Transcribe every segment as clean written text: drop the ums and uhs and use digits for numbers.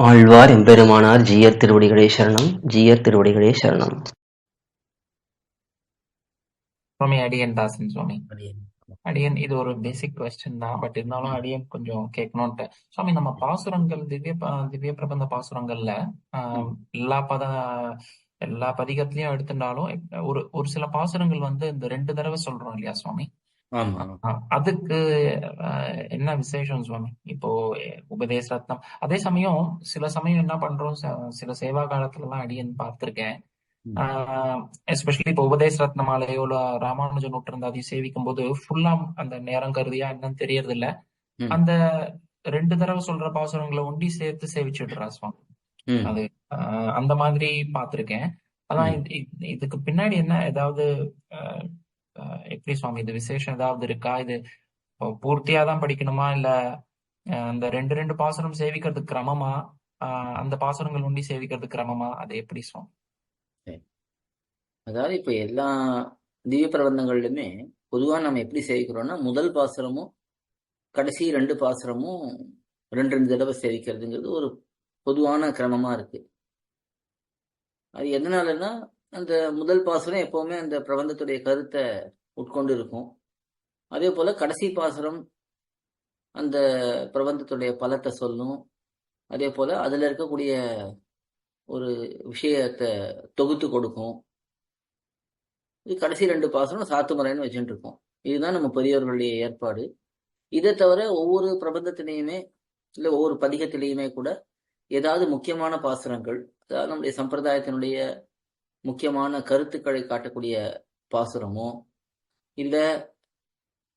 ஆழ்வார் எம்பெருமானார் ஜீயர் திருவடிகளே சரணம். ஜீயர் திருவடிகளே சரணம். சுவாமி அடியன் தாசன் சுவாமி. அடியேன். அடியன் இது ஒரு பேசிக் கொஸ்டின் தான், பட் இருந்தாலும் அடியன் கொஞ்சம் கேட்கணும்ட்டு. சுவாமி, நம்ம பாசுரங்கள் திவ்ய பிரபந்த பாசுரங்கள்ல ஆஹ், எல்லா எல்லா பதிகத்திலயும் எடுத்துட்டாலும் ஒரு ஒரு சில பாசுரங்கள் இந்த 2 தடவை சொல்றோம் இல்லையா சுவாமி? ஆமா. அதுக்கு என்ன விசேஷம் சுவாமி? இப்போ உபதேச ரத்னம், அதே சமயம் சில சமயம் என்ன பண்றோம், சில சேவா காலத்துல எல்லாம் அடியன் பார்த்திருக்கேன். எஸ்பெஷலி இப்போ உபதேச ரத்னமாலையோ இல்ல ராமானுஜ நூற்றந்தாதி சேவிக்கும் போது ஃபுல்லா அந்த நேரம் கருதியா என்னன்னு தெரியறது இல்ல, அந்த 2 தடவை சொல்ற பாசுரங்களை ஒண்டி சேர்த்து சேவிச்சுடுறா சுவாமி. அது அந்த மாதிரி பார்த்திருக்கேன். அதான் இதுக்கு பின்னாடி என்ன ஏதாவது எப்படி சுவாமி, இது விசேஷம் ஏதாவது இருக்கா? இது பூர்த்தியா தான் படிக்கணுமா, இல்ல அந்த 2 பாசுரம் சேவிக்கிறதுக்கு கிரமமா, அந்த பாசுரங்கள் ஒண்டி சேவிக்கிறதுக்கு கிரமமா, அது எப்படி சுவாமி? அதாவது இப்ப எல்லா திவ்ய பிரபந்தங்கள்லுமே பொதுவா நம்ம எப்படி சேவிக்கிறோம்னா, முதல் பாசுரமும் கடைசி 2 பாசுரமும் 2 தடவை சேவிக்கிறதுங்கிறது ஒரு பொதுவான கிரமமா இருக்கு. அது எதனாலன்னா, அந்த முதல் பாசுரம் எப்பவுமே அந்த பிரபந்தத்துடைய கருத்தை உட்கொண்டு இருக்கும். அதே போல கடைசி பாசுரம் அந்த பிரபந்தத்துடைய பலத்தை சொல்லும். அதே போல அதுல இருக்கக்கூடிய ஒரு விஷயத்தை தொகுத்து கொடுக்கும். இது கடைசி 2 பாசுரம் சாத்து முறைன்னு வச்சுட்டு இருக்கோம். இதுதான் நம்ம பெரியவர்களுடைய ஏற்பாடு. இதை தவிர ஒவ்வொரு பிரபந்தத்திலையுமே இல்லை ஒவ்வொரு பதிகத்திலையுமே கூட ஏதாவது முக்கியமான பாசுரங்கள், அதாவது நம்முடைய சம்பிரதாயத்தினுடைய முக்கியமான கருத்துக்களை காட்டக்கூடிய பாசுரமோ, இல்லை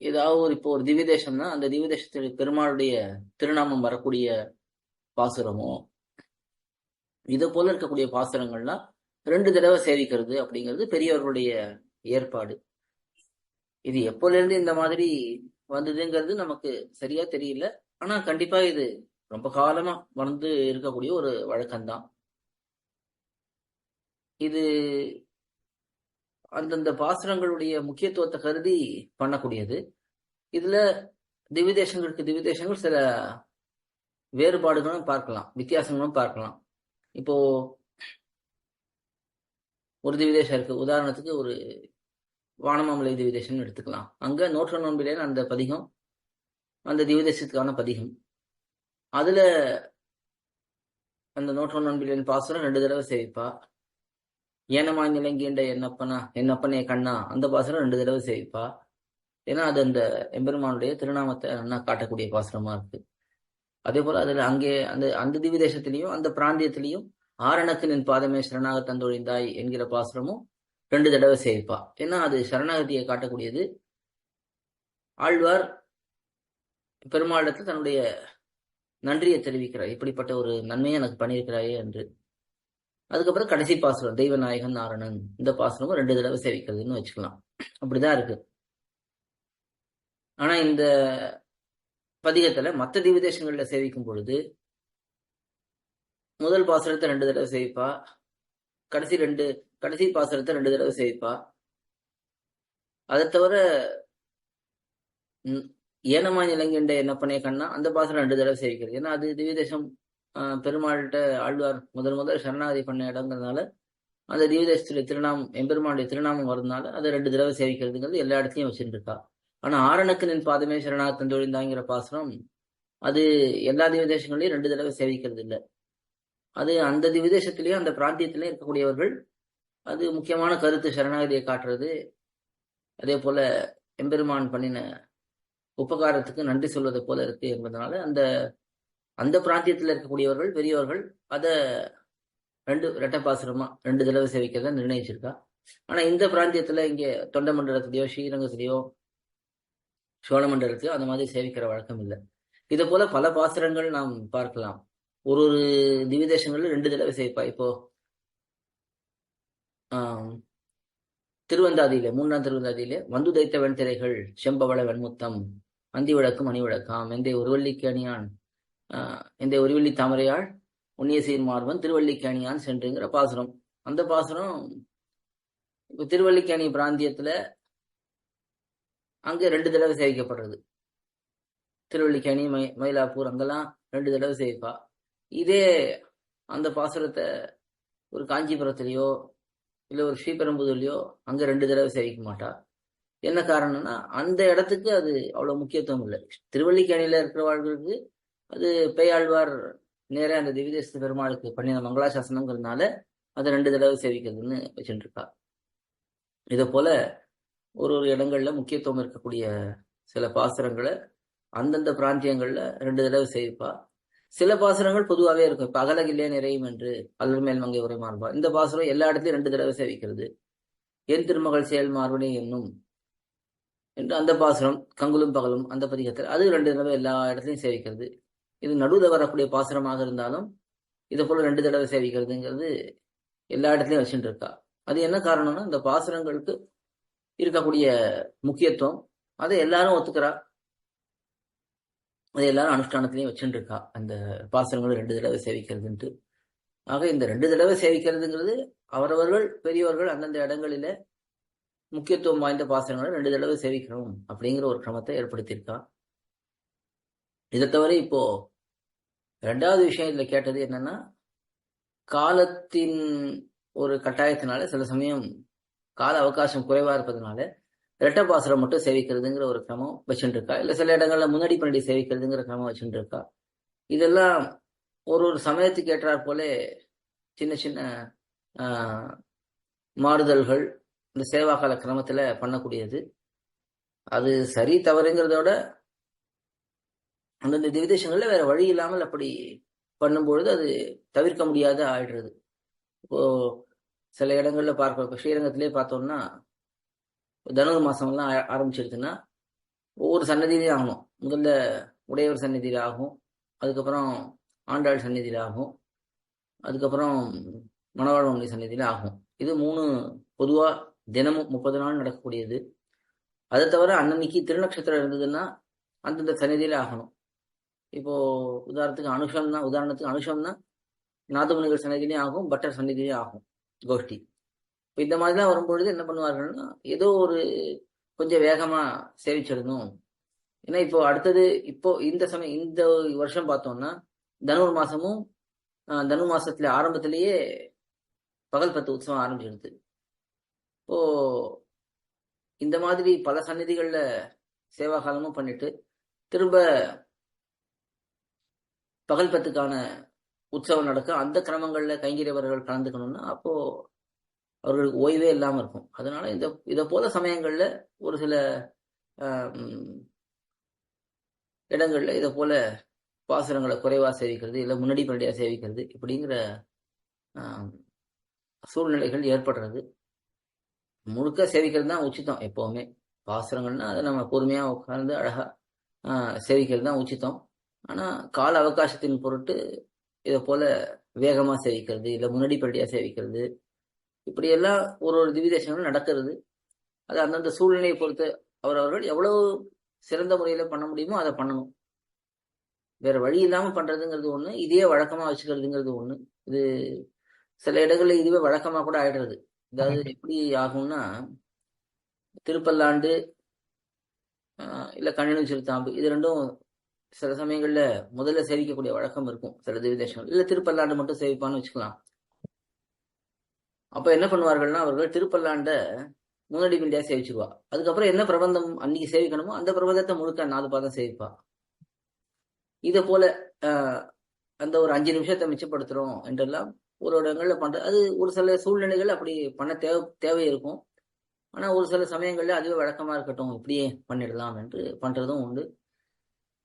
ஏதாவது இப்போ ஒரு திவ்ய தேசம்னா அந்த திவ்ய தேசத்துடைய பெருமாளுடைய திருநாமம் வரக்கூடிய பாசுரமோ, இதை போல இருக்கக்கூடிய பாசுரங்கள்லாம் 2 தடவை சேவிக்கிறது அப்படிங்கிறது பெரியவர்களுடைய ஏற்பாடு. இது எப்போல இருந்து இந்த மாதிரி வந்ததுங்கிறது நமக்கு சரியா தெரியல. ஆனா கண்டிப்பா இது ரொம்ப காலமா வந்து இருக்கக்கூடிய ஒரு வழக்கம்தான். இது அந்தந்த பாசுரங்களுடைய முக்கியத்துவத்தை கருதி பண்ணக்கூடியது. இதுல திவ்யதேசங்கள் சில வேறுபாடுகளும் பார்க்கலாம், வித்தியாசங்களும் பார்க்கலாம். இப்போ ஒரு திவ்யதேசம் இருக்கு, உதாரணத்துக்கு ஒரு வானமாமலை திவ்யதேசம்னு எடுத்துக்கலாம். அங்க நோற்ற நோன்பிலேன்னு அந்த பதிகம் அந்த திவ்யதேசத்துக்கான பதிகம். அதுல அந்த நோற்ற நோன்பிலேன் பாசுரம் 2 தடவை சேவிப்பா. ஏனமாய் நிலங்கின்ற என்னப்பனே கண்ணா அந்த பாசுரம் 2 தடவை சேவிப்பா. ஏன்னா அது அந்த எம்பெருமானுடைய திருநாமத்தை காட்டக்கூடிய பாசுரமா இருக்கு. அதே போல அதுல அங்கே அந்த அந்த திவ்யதேசத்திலையும் அந்த பிராந்தியத்திலையும் ஆரணக்கு நின் பாதமே சரணாக தந்தொழிந்தாய் என்கிற பாசுரமும் 2 தடவை சேவிப்பா. ஏன்னா அது சரணாகதியை காட்டக்கூடியது. ஆழ்வார் பெருமாளிடத்தில் தன்னுடைய நன்றியை தெரிவிக்கிறார், இப்படிப்பட்ட ஒரு நன்மையை எனக்கு பண்ணியிருக்கிறாயே என்று. அதுக்கப்புறம் கடைசி பாசுரம் தெய்வநாயகன் நாரணன், இந்த பாசுரமும் 2 தடவை சேவிக்கிறதுன்னு வச்சுக்கலாம். அப்படிதான் இருக்கு. ஆனா இந்த பதிகத்துல மற்ற திவ்யதேசங்கள்ல சேவிக்கும் பொழுது முதல் பாசுரத்தை 2 தடவை சேவிப்பா, கடைசி பாசுரத்தை 2 தடவை சேவிப்பா. அதை தவிர ஏனமா நிலங்கின்ற என்னப்பனே கண்ணா அந்த பாசுரம் 2 தடவை சேவிக்கிறது. ஏன்னா அது திவ்யதேசம் பெருமாள்கிட்ட ஆழ்வார் முதல் சரணாகதி பண்ண இடங்கிறதுனால அந்த திவ்யதேசத்துடைய திருநாமம் எம்பெருமானுடைய திருநாமம் வருதுனால அதை 2 தடவை சேவிக்கிறதுங்கிறது எல்லா இடத்துலையும் வச்சுட்டு இருக்கா. ஆனா ஆரணக்கு நின் பாதமே சரணாக தந்தொழிந்தாங்கிற பாசுரம் அது எல்லா திவ்யதேசங்களையும் 2 தடவை சேவிக்கிறது இல்லை. அது அந்த திவ்யதேசத்திலேயும் அந்த பிராந்தியத்திலையும் இருக்கக்கூடியவர்கள் அது முக்கியமான கருத்து சரணாகதியை காட்டுறது. அதே போல எம்பெருமான் பண்ணின உபகாரத்துக்கு நன்றி சொல்வதை போல இருக்கு என்பதனால அந்த அந்த பிராந்தியத்தில் இருக்கக்கூடியவர்கள் பெரியவர்கள் அதை ரெட்டப்பாசுரமா 2 தடவை சேவிக்கிறத நிர்ணயிச்சிருக்கா. ஆனா இந்த பிராந்தியத்துல இங்க தொண்ட மண்டலத்திலேயோ ஸ்ரீரங்கத்திலேயோ சோழ மண்டலத்திலேயோ அந்த மாதிரி சேவிக்கிற வழக்கம் இல்லை. இதை போல பல பாசுரங்கள் நாம் பார்க்கலாம். ஒரு திவ்யதேசங்கள்ல 2 தடவை சேவிப்பா. இப்போ திருவந்தாதியில 3ஆம் திருவந்தாதியில வந்து தைத்த வெண்திரைகள் செம்பவள வெண்முத்தம் அந்தி விளக்கும் மணி விளக்காம் எந்தை ஒருவள்ளிக்கு அணியான் எந்தை ஒருவள்ளி தாமரையாள் உன்னிய சீர் மார்பன் திருவள்ளிக்கு அணியான் சென்றுங்கிற பாசுரம். அந்த பாசுரம் இப்போ திருவள்ளிக்கேணி பிராந்தியத்துல அங்க 2 தடவை சேவிக்கப்படுறது. திருவள்ளிக்கேணி மயிலாப்பூர் அங்கெல்லாம் 2 தடவை சேவிப்பா. இதே அந்த பாசுரத்தை ஒரு காஞ்சிபுரத்துலயோ இல்லை ஒரு ஸ்ரீபெரும்புதூர்லையோ அங்க 2 தடவை சேவிக்க மாட்டா. என்ன காரணம்னா அந்த இடத்துக்கு அது அவ்வளவு முக்கியத்துவம் இல்லை. திருவல்லிக்கேணியில இருக்கிறவர்களுக்கு அது பேயாழ்வார் நேரே அந்த திவ்யதேச பெருமாளுக்கு பண்ணின மங்களாசாசனங்கிறதுனால அதை 2 தடவை சேவிக்கிறதுன்னு வச்சுட்டு இருக்கா. இதை போல ஒரு இடங்கள்ல முக்கியத்துவம் இருக்கக்கூடிய சில பாசுரங்களை அந்தந்த பிராந்தியங்கள்ல 2 தடவை சேவிப்பா. சில பாசுரங்கள் பொதுவாகவே இருக்கும். இப்ப அகலகில்லே நிறையும் என்று அல்லர் மேல் மங்கை உரை மாறுபா, இந்த பாசுரம் எல்லா இடத்துலயும் 2 தடவை சேவிக்கிறது. என் திருமகள் செயல் மார்பனே என்னும் என்று அந்த பாசுரம் கங்குலும் பகலும் அந்த பதிகத்தில் அது 2 தடவை எல்லா இடத்துலையும் சேவிக்கிறது. இது நடுவில் வரக்கூடிய பாசுரமாக இருந்தாலும் இதை போல 2 தடவை சேவிக்கிறதுங்கிறது எல்லா இடத்துலையும் வச்சுட்டு இருக்கா. அது என்ன காரணம்னா இந்த பாசுரங்களுக்கு இருக்கக்கூடிய முக்கியத்துவம் அதை எல்லாரும் ஒத்துக்கிறா. அதை எல்லாரும் அனுஷ்டானத்திலையும் வச்சுட்டு இருக்கா, அந்த பாசுரங்களை 2 தடவை சேவிக்கிறதுன்ட்டு. ஆக இந்த 2 தடவை சேவிக்கிறதுங்கிறது அவரவர்கள் பெரியவர்கள் அந்தந்த இடங்களில முக்கியத்துவம் வாய்ந்த பாசுரங்களை 2 தடவை சேவிக்கணும் அப்படிங்கிற ஒரு கிரமத்தை ஏற்படுத்தியிருக்கா. இதை தவிர இப்போ 2வது விஷயம் இதுல கேட்டது என்னன்னா, காலத்தின் ஒரு கட்டாயத்தினால சில சமயம் கால அவகாசம் குறைவா இருப்பதனால இரட்டை பாசுரம் மட்டும் சேவிக்கிறதுங்கிற ஒரு கிரமம் வச்சுட்டு இருக்கா. இல்லை சில இடங்கள்ல முன்னாடி பண்ணி சேவிக்கிறதுங்கிற கிரமம் வச்சுட்டு இருக்கா. இதெல்லாம் ஒரு சமயத்துக்கு ஏற்றாற் போல சின்ன சின்ன மாறுதல்கள் இந்த சேவாகால கிரமத்துல பண்ணக்கூடியது. அது சரி தவறுங்கிறதோட அந்தந்த திவ்யதேசங்கள்ல வேற வழி இல்லாமல் அப்படி பண்ணும்பொழுது அது தவிர்க்க முடியாத ஆயிடுறது. இப்போ சில இடங்கள்ல பார்க்க, இப்போ ஸ்ரீரங்கத்திலே பார்த்தோம்னா தனுர் மாசம்லாம் ஆரம்பிச்சிருச்சுன்னா ஒவ்வொரு சன்னதியிலையும் ஆகணும். முதல்ல உடையவர் சந்நிதியில ஆகும், அதுக்கப்புறம் ஆண்டாள் சந்நிதியில ஆகும், அதுக்கப்புறம் மணவாழ்வங்கி சந்நிதியில ஆகும். இது 3 பொதுவா தினமும் 30 நாள் நடக்கக்கூடியது. அதை தவிர அன்னன்னைக்கு திருநட்சத்திரம் இருந்ததுன்னா அந்தந்த சந்நிதியில ஆகணும். இப்போ உதாரணத்துக்கு அனுஷம்னா நாதமுனிகள் சந்நிதியிலையும் ஆகும், பட்டர் சந்நிதியிலையும் ஆகும் கோஷ்டி. இப்போ இந்த மாதிரிலாம் வரும்பொழுது என்ன பண்ணுவார்கள்னா ஏதோ ஒரு கொஞ்சம் வேகமா சேவிச்சிடணும். ஏன்னா இப்போ அடுத்தது இப்போ இந்த வருஷம் பார்த்தோம்னா தனுர் மாசமும் தனு மாசத்துல ஆரம்பத்திலேயே பகல் 10 உற்சவம் ஆரம்பிச்சிடுது. இப்போ இந்த மாதிரி பல சந்நிதிகள்ல சேவா காலமும் பண்ணிட்டு திரும்ப பகல் 10க்கான உற்சவம் நடக்க அந்த கிரமங்கள்ல கைங்கரியவர்கள் கலந்துக்கணும்னா அப்போ அவர்களுக்கு ஓய்வே இல்லாம இருக்கும். அதனால இதை போல சமயங்கள்ல ஒரு சில இடங்கள்ல இதை போல பாசுரங்களை குறைவா சேவிக்கிறது, இல்லை முன்னாடி பண்டியா சேவிக்கிறது, இப்படிங்கிற சூழ்நிலைகள் ஏற்படுறது. முழுக்க சேவிக்கிறது தான் உச்சிதம். எப்பவுமே பாசுரங்கள்னா அதை நம்ம பொறுமையா உட்கார்ந்து அழகா சேவிக்கிறது தான் உச்சிதம். ஆனா கால அவகாசத்தின் பொருட்டு இதை போல வேகமா சேவிக்கிறது, இல்லை முன்னாடி பண்டியா சேவிக்கிறது, இப்படியெல்லாம் ஒரு திவ்யதேசங்கள் நடக்கிறது. அது அந்தந்த சூழ்நிலையை பொறுத்து அவரவர்கள் எவ்வளவு சிறந்த முறையில பண்ண முடியுமோ அதை பண்ணணும். வேற வழி இல்லாம பண்றதுங்கிறது ஒண்ணு, இதே வழக்கமா வச்சுக்கிறதுங்கிறது ஒண்ணு. இது சில இடங்கள்ல இதுவே வழக்கமா கூட ஆயிடுறது. அதாவது எப்படி ஆகும்னா, திருப்பல்லாண்டு இல்ல கண்ணினும் சிறுத்தாம்பு இது 2ம் சில சமயங்கள்ல முதல்ல சேவிக்கக்கூடிய வழக்கம் இருக்கும் சில திவ்யதேசங்கள். இல்ல திருப்பல்லாண்டு மட்டும் சேவிப்பான்னு வச்சுக்கலாம். அப்ப என்ன பண்ணுவார்கள்னா அவர்கள் திருப்பல்லாண்ட முன்னாடி பிண்டியா சேவிச்சிருவா. அதுக்கப்புறம் என்ன பிரபந்தம் அன்னைக்கு சேவிக்கணுமோ அந்த பிரபந்தத்தை முழுக்க 4 பாதம் சேவிப்பா. இதை போல அந்த ஒரு 5 நிமிஷத்தை மிச்சப்படுத்துறோம் என்றெல்லாம் ஒரு இடங்கள்ல பண்ற, அது ஒரு சில சூழ்நிலைகள் அப்படி பண்ண தேவை இருக்கும். ஆனா ஒரு சில சமயங்கள்ல அதுவே வழக்கமா இருக்கட்டும், இப்படியே பண்ணிடலாம் என்று பண்றதும் உண்டு.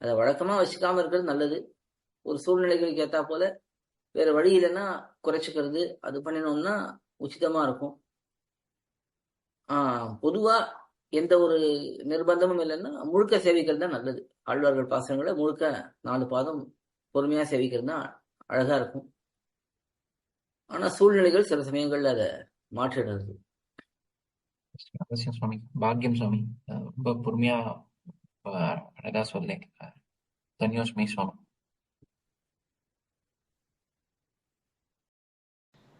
அதை வழக்கமா வச்சுக்காம இருக்கிறது நல்லது. ஒரு சூழ்நிலைகளுக்கு ஏற்றா போல வேற வழி இல்லைன்னா குறைச்சிக்கிறது, அது பண்ணினோம்னா உச்சிதமா இருக்கும். பொதுவா எந்த ஒரு நிர்பந்தமும் இல்லைன்னா முழுக்க சேவிக்கிறது தான் நல்லது. ஆழ்வார்கள் பாசுரங்களை முழுக்க 4 பாதம் பொறுமையா சேவிக்கிறது தான் அழகா இருக்கும். ஆனா சூழ்நிலைகள் சில சமயங்கள்ல அதை மாற்றிடுறது. அவசியம் சுவாமி. பாக்கியம் சுவாமி, ரொம்ப பொறுமையா அழகா சொல்லேன். தன்யோஸ்மி சுவாமி.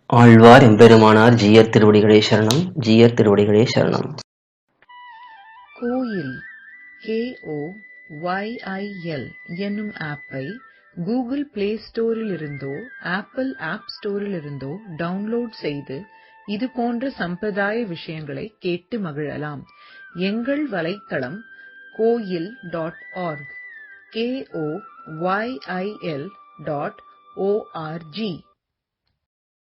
ஆழ்வார் எம்பெருமானார் ஜீயர் திருவடிகளே சரணம். ஜீயர் திருவடிகளே சரணம். கோயில் KOYIL என்னும் ஆப்பை கூகுள் பிளே ஸ்டோரிலிருந்தோ ஆப்பிள் ஆப் ஸ்டோரிலிருந்தோ டவுன்லோட் செய்து இது போன்ற சம்பிரதாய விஷயங்களை கேட்டு மகிழலாம். எங்கள் வலைத்தளம் koil.org, KOYIL.org.